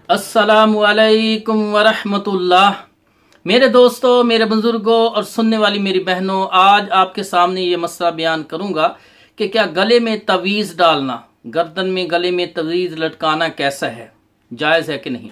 अस्सलामु अलैकुम वरहमतुल्लाह। मेरे दोस्तों, मेरे बुजुर्गों और सुनने वाली मेरी बहनों, आज आपके सामने ये मसला बयान करूंगा कि क्या गले में तवीज़ डालना, गर्दन में गले में तवीज़ लटकाना कैसा है, जायज़ है कि नहीं।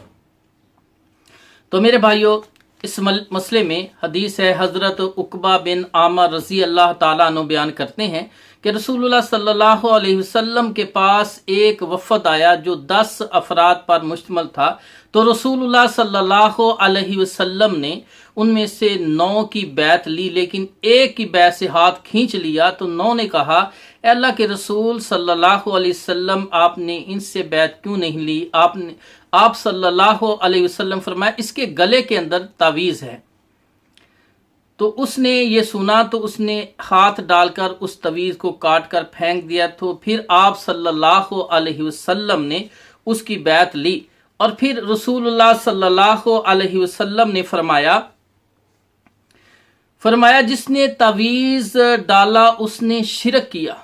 तो मेरे भाइयों, इस मसले में हदीस है, हज़रत उकबा बिन आमर रज़ी अल्लाह ताला अन्हु बयान करते हैं कि रसूलुल्लाह सल्लल्लाहु अलैहि वसल्लम के पास एक वफ़द आया जो 10 अफराद पर मुश्तमल था। तो रसूलुल्लाह सल्लल्लाहु अलैहि वसल्लम ने उनमें से 9 की बैत ली, लेकिन एक की बैत से हाथ खींच लिया। तो 9 ने कहा, अल्लाह के रसूल सल्लल्लाहु अलैहि वसल्लम, आपने इनसे बैत क्यों नहीं ली। आप सल्लल्लाहु अलैहि वसल्लम फरमाया, इसके गले के अंदर तावीज़ है। तो उसने ये सुना तो उसने हाथ डालकर उस तवीज़ को काट कर फेंक दिया। तो फिर आप सल्लल्लाहु अलैहि वसल्लम ने उसकी बैत ली और फिर रसूलुल्लाह सल्लल्लाहु अलैहि वसल्लम ने फरमाया जिसने तवीज़ डाला उसने शिरक किया,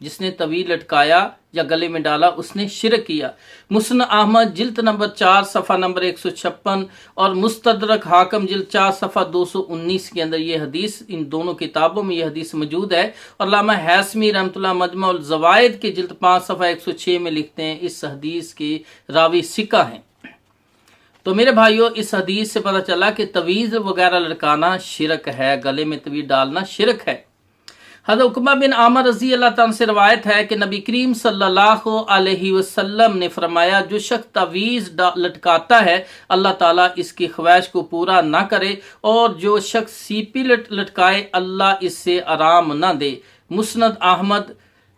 जिसने तवीज़ लटकाया या गले में डाला उसने शिरक किया। मुस्नद अहमद जिल्द नंबर 4 सफ़ा नंबर 156 और मुस्तदरक हाकिम जिल्द 4 सफ़ा 219 के अंदर ये हदीस, इन दोनों किताबों में ये हदीस मौजूद है। और अल्लामा हैसमी रहमतुल्लाह मजमुअल ज़वाइद के जिल्द 5 सफ़ा 106 में लिखते हैं, इस हदीस के रावी सिक्का हैं। तो मेरे भाइयों, इस हदीस से पता चला कि तवीज़ वगैरह लटकाना शिरक है, गले में तवीज़ डालना शिरक है। हज़रत उकबा बिन आमर रज़ी अल्लाह ताला से रवायत है कि नबी करीम सल्लल्लाहु अलैहि वसल्लम ने फरमाया, जो शख्स तवीज़ लटकाता है अल्लाह ताला इसकी ख्वाहिश को पूरा ना करे, और जो शख्स सीपी लटकाए अल्लाह इससे आराम ना दे। मुस्नद अहमद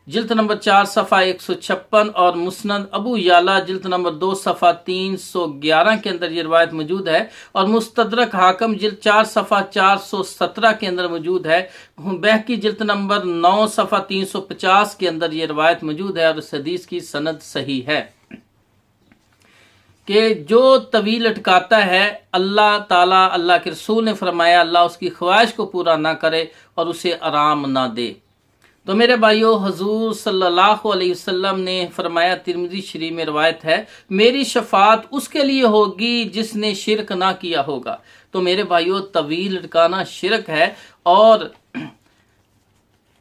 जिल्द नंबर 4 सफ़ा 156 और मुस्नद अबू याला जिल्द नंबर 2 सफ़ा 311 के अंदर ये रवायत मौजूद है। और मुस्तदरक हाकिम जिल्द 4 सफ़ा 417 के अंदर मौजूद है। बहकी जिल्द नंबर 9 सफ़ा 350 के अंदर ये रवायत मौजूद है और इस हदीस की सनद सही है कि जो तवीज़ लटकाता है अल्लाह ताला, अल्लाह के रसूल ने फरमाया, अल्लाह उसकी ख्वाहिश को पूरा ना करे और उसे आराम ना दे। तो मेरे भाइयों, हुजूर सल्लल्लाहु अलैहि वसल्लम ने फरमाया, तिरमिज़ी शरीफ में रवायत है, मेरी शफाअत उसके लिए होगी जिसने शिरक ना किया होगा। तो मेरे भाइयों, तवीज़ लटकाना शिरक है और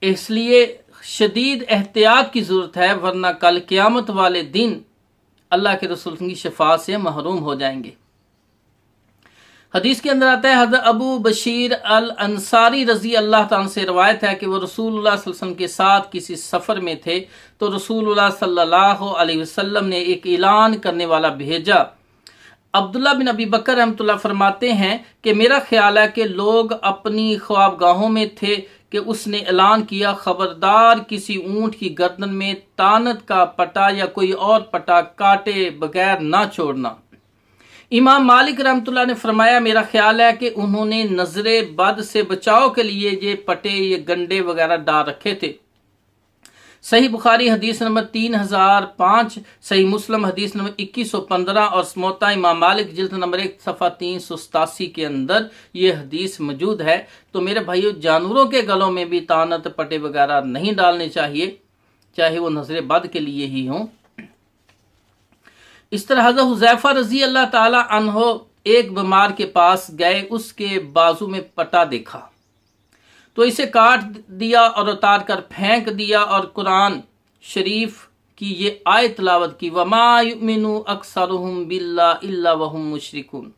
इसलिए शदीद एहतियात की ज़रूरत है, वरना कल क़यामत वाले दिन अल्लाह के रसूल की शफाअत से महरूम हो जाएंगे। हदीस के अंदर आता है, हज़रत अबू बशीर अल अंसारी रज़ी अल्लाह ताला से रवायत है कि वो रसूलुल्लाह सल्लल्लाहु अलैहि वसल्लम के साथ किसी सफ़र में थे। तो रसूलुल्लाह सल्लल्लाहु अलैहि वसल्लम ने एक ऐलान करने वाला भेजा। अब्दुल्ला बिन अबी बकर रहमतुल्लाह फरमाते हैं कि मेरा ख्याल है कि लोग अपनी ख्वाबगाहों में थे कि उसने ऐलान किया, खबरदार किसी ऊँट की गर्दन में तानत का पटा या कोई और पटा काटे बगैर ना छोड़ना। इमाम मालिक रहमतुल्लाह ने फरमाया, मेरा ख्याल है कि उन्होंने नजरे बद से बचाव के लिए ये पटे, ये गंडे वगैरह डाल रखे थे। सही बुखारी हदीस नंबर 3005, सही मुस्लिम हदीस नंबर 2115 और मोता इमाम मालिक जिल्द नंबर 1 सफ़ा 387 के अंदर ये हदीस मौजूद है। तो मेरे भाइयों, जानवरों के गलों में भी तानत पटे वगैरह नहीं डालने चाहिए, चाहे वो नजरे बद के लिए ही हों। इस तरह हज़रत हुज़ैफा रज़ी अल्लाह ताला अन्हो एक बीमार के पास गए, उसके बाजू में पटा देखा तो इसे काट दिया और उतार कर फेंक दिया और कुरान शरीफ की ये आयत तिलावत की, वमा युमिनु अक्सरुहुम बिल्लाहि इल्ला वहुम मुशरिकून,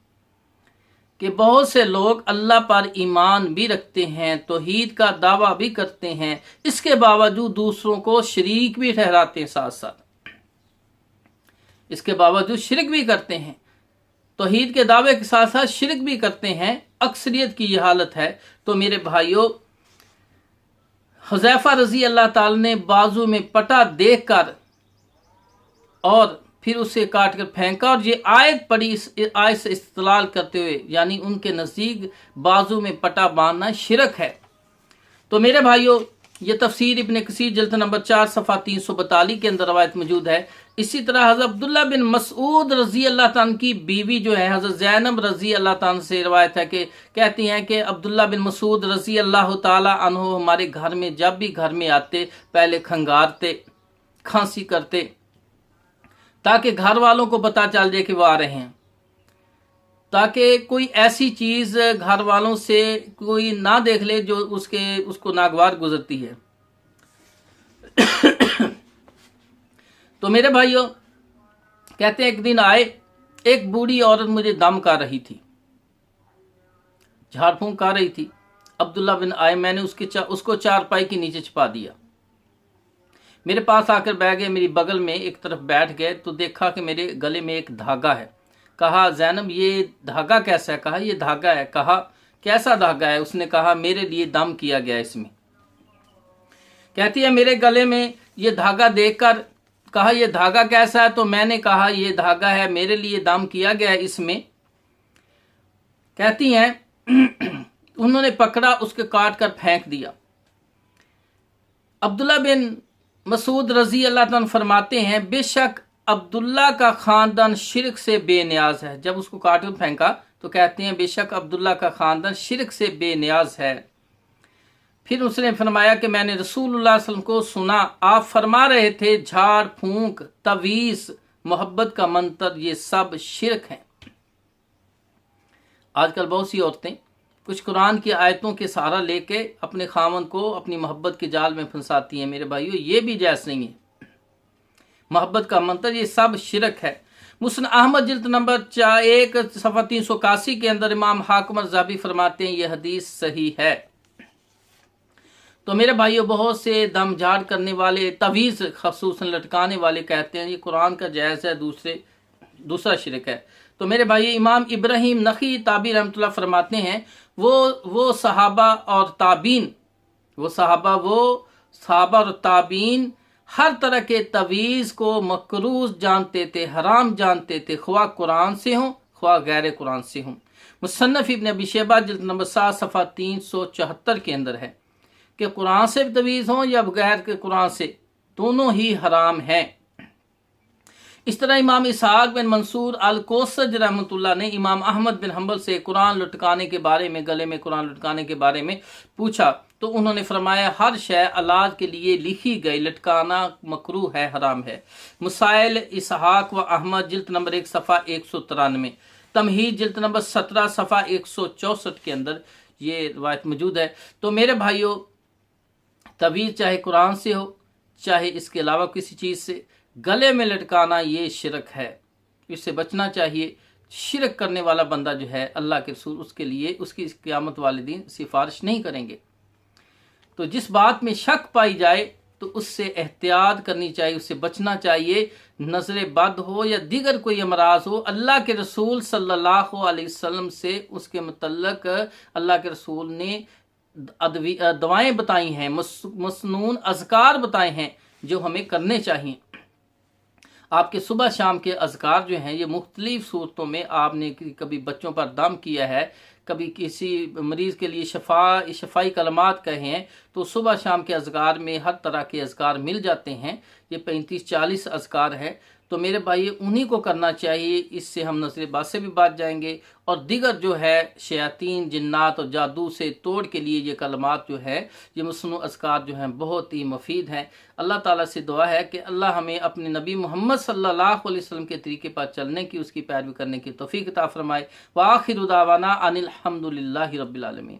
कि बहुत से लोग अल्लाह पर ईमान भी रखते हैं, तौहीद का दावा भी करते हैं, इसके बावजूद दूसरों को शरीक भी ठहराते हैं, साथ साथ इसके बावजूद शिरक भी करते हैं, तौहीद के दावे के साथ साथ शिरक भी करते हैं। अक्सरियत की यह हालत है। तो मेरे भाइयों, हुज़ैफा रज़ी अल्लाह ताला ने बाजू में पटा देखकर और फिर उसे काट कर फेंका और ये आयत पढ़ी, इस आयत से इस्तेदलाल करते हुए, यानी उनके नज़दीक बाजू में पटा बांधना शिरक है। तो मेरे भाइयों, ये तफसीर इब्न कसीर जिल्द नंबर 4 सफ़ा 342 के अंदर रवायत मौजूद है। इसी तरह हज़रत अब्दुल्ला बिन मसऊद रज़ी अल्लाह ताला की बीवी जो है हज़रत ज़ैनब रज़ी अल्लाह ताला से रवायत है कि कहती हैं कि अब्दुल्ला बिन मसऊद रज़ी अल्लाह ताला अन्हु हमारे घर में जब भी घर में आते पहले खंगारते, खांसी करते, تاکہ گھر والوں کو پتہ چل جائے کہ وہ آ رہے ہیں، تاکہ کوئی ایسی چیز گھر والوں سے کوئی نہ دیکھ لے جو اس کو ناگوار گزرتی ہے۔ تو میرے بھائیوں کہتے ہیں ایک دن آئے، ایک بوڑھی عورت مجھے دم کر رہی تھی، جھاڑ پھونک کر رہی تھی۔ عبداللہ بن آئے، میں نے اس کو چارپائی کے نیچے چھپا دیا۔ میرے پاس آ کر بیٹھ گئے، میری بغل میں ایک طرف بیٹھ گئے تو دیکھا کہ میرے گلے میں ایک دھاگا ہے۔ کہا زینب یہ دھاگا کیسا ہے؟ کہا یہ دھاگا ہے۔ کہا کیسا دھاگا ہے؟ اس نے کہا میرے لیے دم کیا گیا اس میں۔ کہتی ہے میرے گلے میں یہ دھاگا دیکھ کر کہا یہ دھاگا کیسا ہے؟ تو میں نے کہا یہ دھاگا ہے، میرے لیے دم کیا گیا ہے اس میں۔ کہتی ہیں انہوں نے پکڑا، اس کے کاٹ کر پھینک دیا۔ عبداللہ بن مسعود رضی اللہ عنہ فرماتے ہیں بے شک عبداللہ کا خاندان شرک سے بے نیاز ہے۔ جب اس کو کاٹ کر پھینکا تو کہتے ہیں بے شک عبداللہ کا خاندان شرک سے بے نیاز ہے۔ پھر اس نے فرمایا کہ میں نے رسول اللہ صلی اللہ علیہ وسلم کو سنا، آپ فرما رہے تھے جھاڑ پھونک، تویز، محبت کا منتر یہ سب شرک ہیں۔ آج کل بہت سی عورتیں کچھ قرآن کی آیتوں کے سہارا لے کے اپنے خاوند کو اپنی محبت کے جال میں پھنساتی ہیں۔ میرے بھائیو یہ بھی جائز نہیں ہے۔ محبت کا منتر یہ سب شرک ہے۔ مسند احمد جلد نمبر 1 صفحہ 381 کے اندر امام حاکم الذہبی فرماتے ہیں یہ حدیث صحیح ہے۔ تو میرے بھائیو بہت سے دم جھاڑ کرنے والے، تویز خصوصاً لٹکانے والے کہتے ہیں یہ قرآن کا جائز ہے، دوسرا شرک ہے۔ تو میرے بھائی امام ابراہیم نخعی تابعی رحمۃ اللہ فرماتے ہیں وہ صحابہ اور تابعین ہر طرح کے تویز کو مکروہ جانتے تھے، حرام جانتے تھے، خواہ قرآن سے ہوں خواہ غیر قرآن سے ہوں۔ مصنف ابن ابی شیبہ جلد نمبر 7 صفحہ 374 کے اندر ہے کہ قرآن سے تویز ہوں یا بغیر کے قرآن سے، دونوں ہی حرام ہیں۔ اس طرح امام اسحاق بن منصور الکوسج رحمۃ اللہ نے امام احمد بن حنبل سے قرآن لٹکانے کے بارے میں، گلے میں قرآن لٹکانے کے بارے میں پوچھا تو انہوں نے فرمایا ہر شے علاج کے لیے لکھی گئی، لٹکانا مکروہ ہے، حرام ہے۔ مسائل اسحاق و احمد جلد نمبر 1 صفحہ 193، تمہید جلد نمبر 17 صفحہ 164 کے اندر یہ روایت موجود ہے۔ تو میرے بھائیوں تویز چاہے قرآن سے ہو چاہے اس کے علاوہ کسی چیز سے، گلے میں لٹکانا یہ شرک ہے، اس سے بچنا چاہیے۔ شرک کرنے والا بندہ جو ہے اللہ کے رسول اس کے لیے اس کی قیامت والے دن سفارش نہیں کریں گے۔ تو جس بات میں شک پائی جائے تو اس سے احتیاط کرنی چاہیے، اس سے بچنا چاہیے۔ نظر بد ہو یا دیگر کوئی امراض ہو، اللہ کے رسول صلی اللہ علیہ وسلم سے اس کے متعلق اللہ کے رسول نے دوائیں بتائی ہیں، مسنون اذکار بتائے ہیں جو ہمیں کرنے چاہیے۔ آپ کے صبح شام کے اذکار جو ہیں یہ مختلف صورتوں میں، آپ نے کبھی بچوں پر دم کیا ہے، کبھی کسی مریض کے لیے شفائی کلمات کہے ہیں، تو صبح شام کے اذکار میں ہر طرح کے اذکار مل جاتے ہیں۔ یہ 35-40 اذکار ہے، تو میرے بھائی انہی کو کرنا چاہیے۔ اس سے ہم نظر بد سے بھی بچ جائیں گے، اور دیگر جو ہے شیاطین، جنات اور جادو سے توڑ کے لیے یہ کلمات جو ہے، یہ مصنوع اذکار جو ہیں بہت ہی مفید ہیں۔ اللہ تعالیٰ سے دعا ہے کہ اللہ ہمیں اپنے نبی محمد صلی اللہ علیہ وسلم کے طریقے پر چلنے کی، اس کی پیروی کرنے کی توفیق عطا فرمائے۔ وآخر دعوانا ان الحمد للہ رب العالمین۔